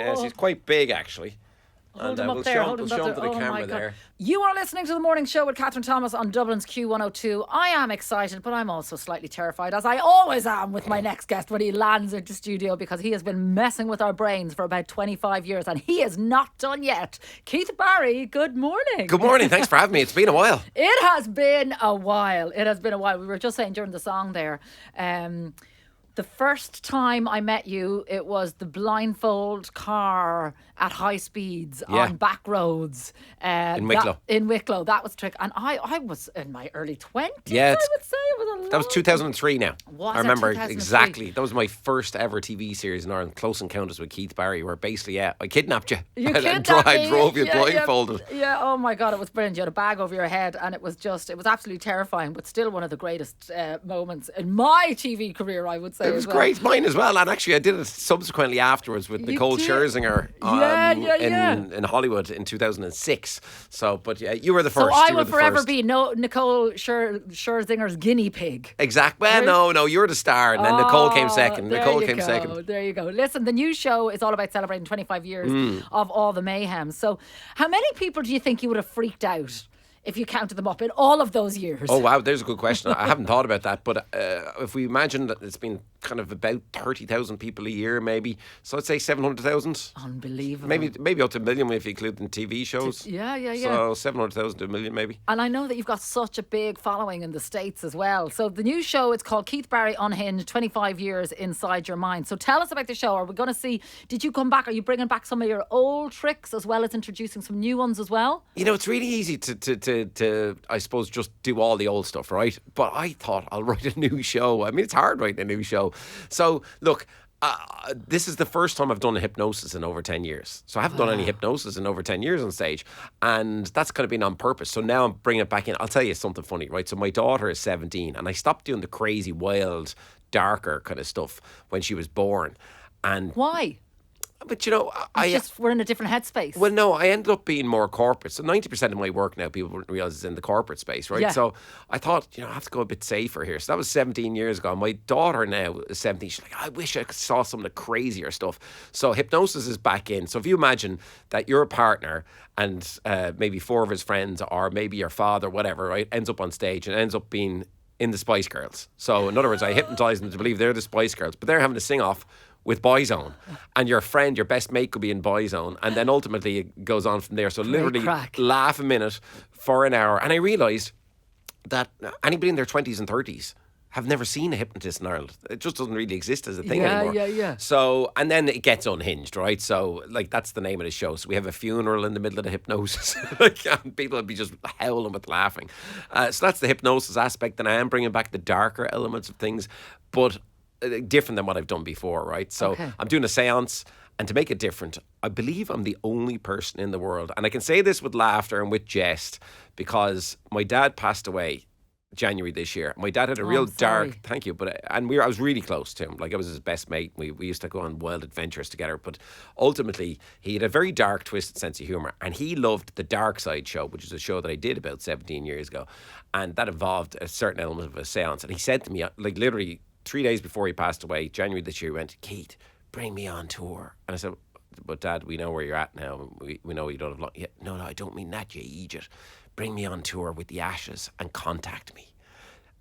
Yes, he's quite big actually. Hold him up there. Hold him up there. To the camera there. You are listening to The Morning Show with Kathryn Thomas on Dublin's Q102. I am excited, but I'm also slightly terrified, as I always am with my next guest when he lands into studio, because he has been messing with our brains for about 25 years and he is not done yet. Keith Barry, good morning. Good morning. Thanks for having me. It's been a while. It has been a while. We were just saying during the song there, the first time I met you, it was the blindfold car at high speeds on back roads. In Wicklow. In Wicklow. That was a trick. And I was in my early 20s, Yeah, I would say. It was that was 2003 now. Was I remember 2003? exactly. That was my first ever TV series in Ireland, Close Encounters with Keith Barry, where basically, I kidnapped you. Kidnapped I me. drove you blindfolded. Yeah, oh my God, it was brilliant. You had a bag over your head and it was absolutely terrifying, but still one of the greatest moments in my TV career, I would say. It was great, mine as well. And actually, I did it subsequently afterwards with Nicole Scherzinger in Hollywood in 2006. So, but yeah, you were the first. So I will forever be Nicole Scherzinger's guinea pig. Exactly. Well, no, you're the star. And then Nicole came second. There you go. Listen, the new show is all about celebrating 25 years of all the mayhem. So how many people do you think you would have freaked out if you counted them up in all of those years? Oh, wow, there's a good question. I haven't thought about that. But if we imagine that it's been kind of about 30,000 people a year, maybe. So I'd say 700,000. Unbelievable. Maybe up to 1 million if you include in TV shows. Yeah. So 700,000 to 1 million, maybe. And I know that you've got such a big following in the States as well. So the new show, it's called Keith Barry Unhinged, 25 years inside your mind. So tell us about the show. Are we going to see, did you come back? Are you bringing back some of your old tricks as well as introducing some new ones as well? You know, it's really easy to I suppose, just do all the old stuff, right? But I thought I'll write a new show. I mean, it's hard writing a new show. So, look, this is the first time I've done a hypnosis in over 10 years. So I haven't done any hypnosis in over 10 years on stage. And that's kind of been on purpose. So now I'm bringing it back in. I'll tell you something funny, right? So my daughter is 17 and I stopped doing the crazy, wild, darker kind of stuff when she was born. And why? But, you know, we're in a different headspace. Well, no, I ended up being more corporate. So 90% of my work now, people realise, is in the corporate space, right? Yeah. So I thought, I have to go a bit safer here. So that was 17 years ago. My daughter now is 17. She's like, I wish I saw some of the crazier stuff. So hypnosis is back in. So if you imagine that you're a partner and maybe 4 of his friends or maybe your father, whatever, right, ends up on stage and ends up being in the Spice Girls. So in other words, I hypnotise them to believe they're the Spice Girls, but they're having to sing off with Boyzone, and your friend, your best mate could be in Boyzone, and then ultimately it goes on from there. So literally laugh a minute for an hour. And I realised that anybody in their 20s and 30s have never seen a hypnotist in Ireland. It just doesn't really exist as a thing anymore. Yeah. So, and then it gets unhinged, right? So, like, that's the name of the show. So we have a funeral in the middle of the hypnosis. And people will be just howling with laughing. So that's the hypnosis aspect, and I am bringing back the darker elements of things, but different than what I've done before, right? So I'm doing a seance, and to make it different, I believe I'm the only person in the world, and I can say this with laughter and with jest, because my dad passed away January this year. My dad had a real dark, thank you, but I was really close to him. Like, I was his best mate. We used to go on wild adventures together, but ultimately he had a very dark, twisted sense of humour, and he loved the Dark Side show, which is a show that I did about 17 years ago, and that involved a certain element of a seance. And he said to me, like, literally 3 days before he passed away, January this year, he went, Keith, bring me on tour. And I said, but Dad, we know where you're at now. We know you don't have long. Yeah, no, I don't mean that, you idiot. Bring me on tour with the Ashes and contact me.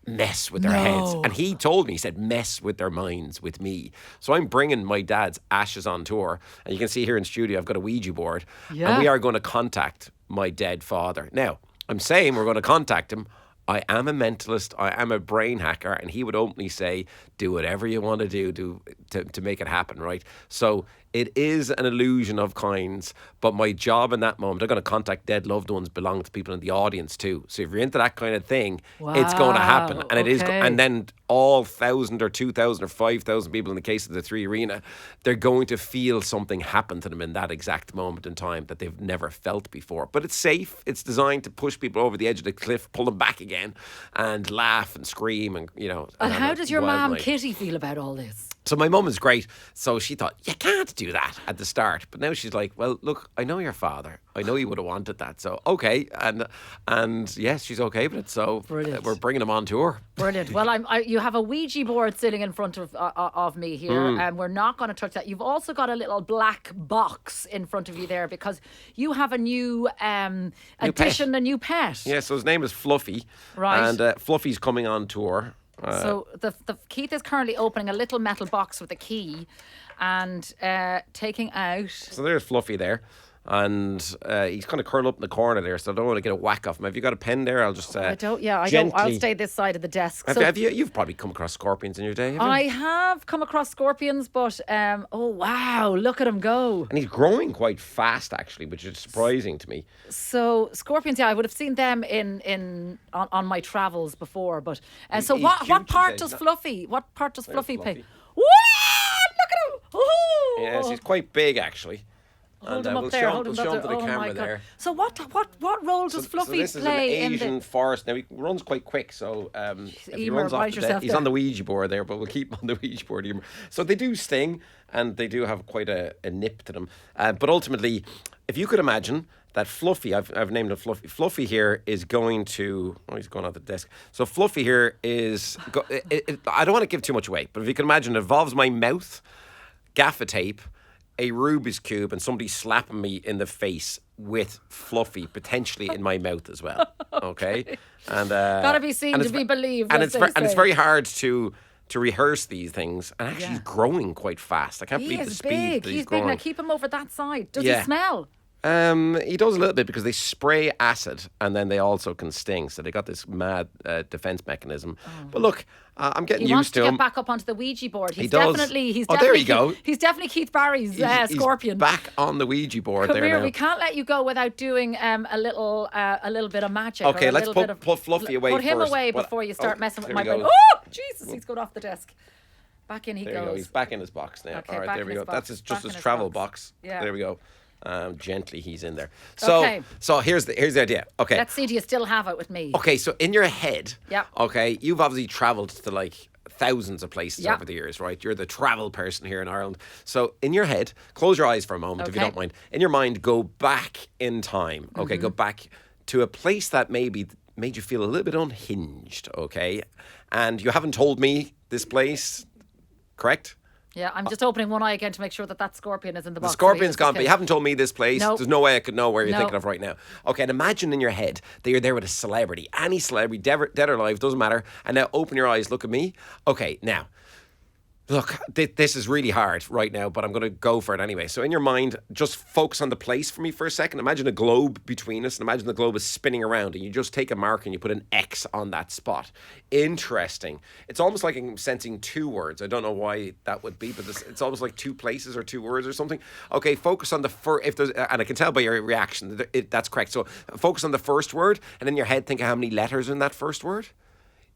Mess with their heads. And he told me, he said, mess with their minds with me. So I'm bringing my dad's Ashes on tour. And you can see here in studio, I've got a Ouija board. Yeah. And we are going to contact my dead father. Now, I'm saying we're going to contact him. I am a mentalist, I am a brain hacker, and he would openly say, do whatever you want to do to make it happen, right? So it is an illusion of kinds, but my job in that moment, I'm going to contact dead loved ones, belong to people in the audience too. So if you're into that kind of thing, it's going to happen. And it is, and then all 1,000 or 2,000 or 5,000 people in the case of the 3 Arena, they're going to feel something happen to them in that exact moment in time that they've never felt before. But it's safe. It's designed to push people over the edge of the cliff, pull them back again, and laugh and scream and, And how does your mum Kitty feel about all this? So my mum is great. So she thought, you can't do that at the start. But now she's like, well, look, I know your father. I know you would have wanted that. So, okay. And you would have wanted that. So, okay. And yes, she's okay with it. So Brilliant. we're bringing him on tour. Brilliant. Well, you have a Ouija board sitting in front of me here, and we're not going to touch that. You've also got a little black box in front of you there because you have a new addition, a new pet. Yeah, so his name is Fluffy. Right. And Fluffy's coming on tour. So the Keith is currently opening a little metal box with a key and taking out. So there's Fluffy there. And he's kind of curled up in the corner there, so I don't want to get a whack off him. Have you got a pen there? I'll just I don't. gently... I'll stay this side of the desk. You've probably come across scorpions in your day, haven't you? I have come across scorpions, but oh wow, look at him go! And he's growing quite fast, actually, which is surprising to me. So scorpions, I would have seen them on my travels before. But so what part does Fluffy? What part does Fluffy play? Wow! Look at him! Ooh. Yes, he's quite big, actually. Hold him up there. We'll show him to the camera there. So what role does Fluffy this play is an Asian in forest? Now he runs quite quick, so if he Emer, runs off the deck, he's there. on the Ouija board there, but we'll keep him on the Ouija board. So they do sting, and they do have quite a nip to them. But ultimately, if you could imagine that Fluffy, I've named him Fluffy. Fluffy here is going to. Oh, he's going on the desk. So Fluffy here is. I don't want to give too much away, but if you can imagine, it involves my mouth, gaffer tape, a Rubik's Cube, and somebody slapping me in the face with Fluffy potentially in my mouth as well. Okay, and gotta be seen to be believed. And it's very hard to rehearse these things. And actually, he's growing quite fast. I can't believe the speed that he's growing. Big. Now keep him over that side. Does he smell? He does a little bit because they spray acid and then they also can sting. So they got this mad defense mechanism. But look, I'm getting used to him. He wants to get back up onto the Ouija board. He does. There you go. He's definitely Keith Barry's scorpion. He's back on the Ouija board. Come there here, now. we can't let you go without doing a little bit of magic. Okay, let's put Fluffy away first. Put him first. away before you start messing with my brain. Oh, Jesus, he's going off the desk. Back in he goes. There you go. He's back in his box now. Okay, all right, there we go. That's just his travel box. Yeah. There we go. Gently, he's in there. So here's the idea. Okay. Let's see. Do you still have it with me? Okay, so in your head. Yeah. Okay, you've obviously travelled to like thousands of places over the years, right? You're the travel person here in Ireland. So in your head, close your eyes for a moment if you don't mind. In your mind, go back in time. Okay, go back to a place that maybe made you feel a little bit unhinged. Okay, and you haven't told me this place, correct? Yeah, I'm just opening one eye again to make sure that scorpion is in the box. The scorpion's gone, but you haven't told me this place. Nope. There's no way I could know where you're thinking of right now. Okay, and imagine in your head that you're there with a celebrity. Any celebrity, dead or alive, doesn't matter. And now open your eyes, look at me. Okay, now, look, this is really hard right now, but I'm going to go for it anyway. So in your mind, just focus on the place for me for a second. Imagine a globe between us, and imagine the globe is spinning around, and you just take a mark and you put an X on that spot. Interesting. It's almost like I'm sensing two words. I don't know why that would be, but it's almost like two places or two words or something. Okay, focus on the first, and I can tell by your reaction, that's correct. So focus on the first word, and in your head, think of how many letters in that first word.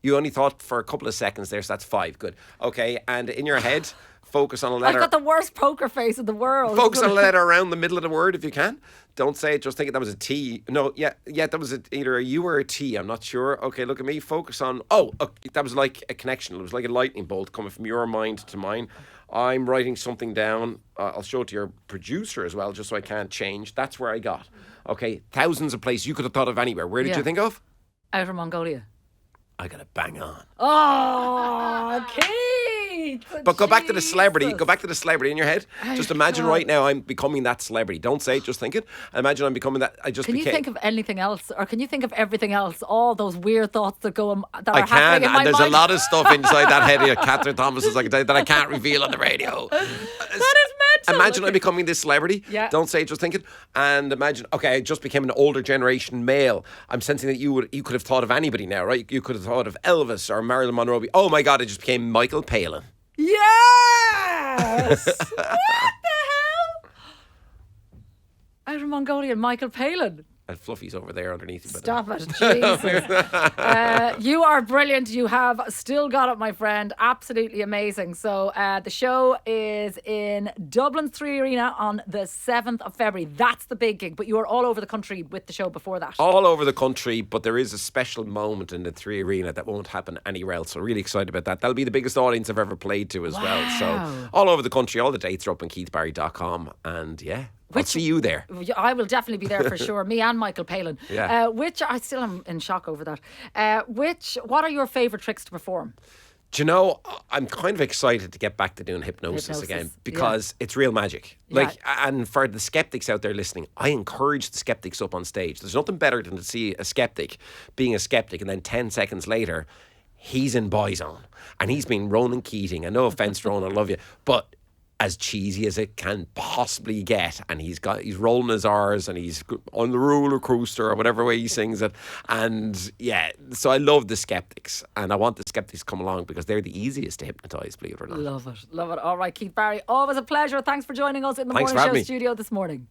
You only thought for a couple of seconds there, so that's 5. Good. Okay, and in your head, focus on a letter. I've got the worst poker face in the world. Focus on a letter around the middle of the word if you can. Don't say it, just think that was a T. No, that was either a U or a T. I'm not sure. Okay, look at me. Focus on, that was like a connection. It was like a lightning bolt coming from your mind to mine. I'm writing something down. I'll show it to your producer as well, just so I can't change. That's where I got. Okay, thousands of places you could have thought of anywhere. Where did you think of? Outer Mongolia. I got it bang on. Oh, Keith! But go back to the celebrity. Go back to the celebrity in your head. Just imagine right now I'm becoming that celebrity. Don't say it, just think it. Imagine I'm becoming that. Can you think of anything else? Or can you think of everything else? All those weird thoughts that are happening in my mind? And there's a lot of stuff inside that head of Kathryn Thomas, I can tell you, that I can't reveal on the radio. That is mental. Imagine I'm becoming this celebrity. Yeah. Don't say it, just think it. And imagine, okay, I just became an older generation male. I'm sensing that you could have thought of anybody now, right? You could have thought of Elvis or Marilyn Monroe. Oh my God, I just became Michael Palin. Yes! What the hell? Outer Mongolian Michael Palin. And Fluffy's over there underneath you. Stop it, Jesus. You are brilliant. You have still got it, my friend. Absolutely amazing. So the show is in Dublin's 3 Arena on the 7th of February. That's the big gig. But you were all over the country with the show before that. All over the country, but there is a special moment in the 3 Arena that won't happen anywhere else. So really excited about that. That'll be the biggest audience I've ever played to as well. So all over the country, all the dates are up on keithbarry.com. And yeah. I'll see you there. I will definitely be there for sure. Me and Michael Palin. Yeah. Which I still am in shock over that. What are your favourite tricks to perform? Do you know, I'm kind of excited to get back to doing hypnosis again because it's real magic. Like, and for the skeptics out there listening, I encourage the skeptics up on stage. There's nothing better than to see a skeptic being a skeptic, and then 10 seconds later, he's in Boyzone and he's been Ronan Keating. And no offense, Ronan, I love you, but as cheesy as it can possibly get, and he's rolling his R's and he's on the roller coaster or whatever way he sings it, and yeah, so I love the skeptics, and I want the skeptics to come along because they're the easiest to hypnotise, believe it or not. Love it. All right, Keith Barry, always a pleasure. Thanks for joining us in the Thanks Morning for Show having me. studio this morning.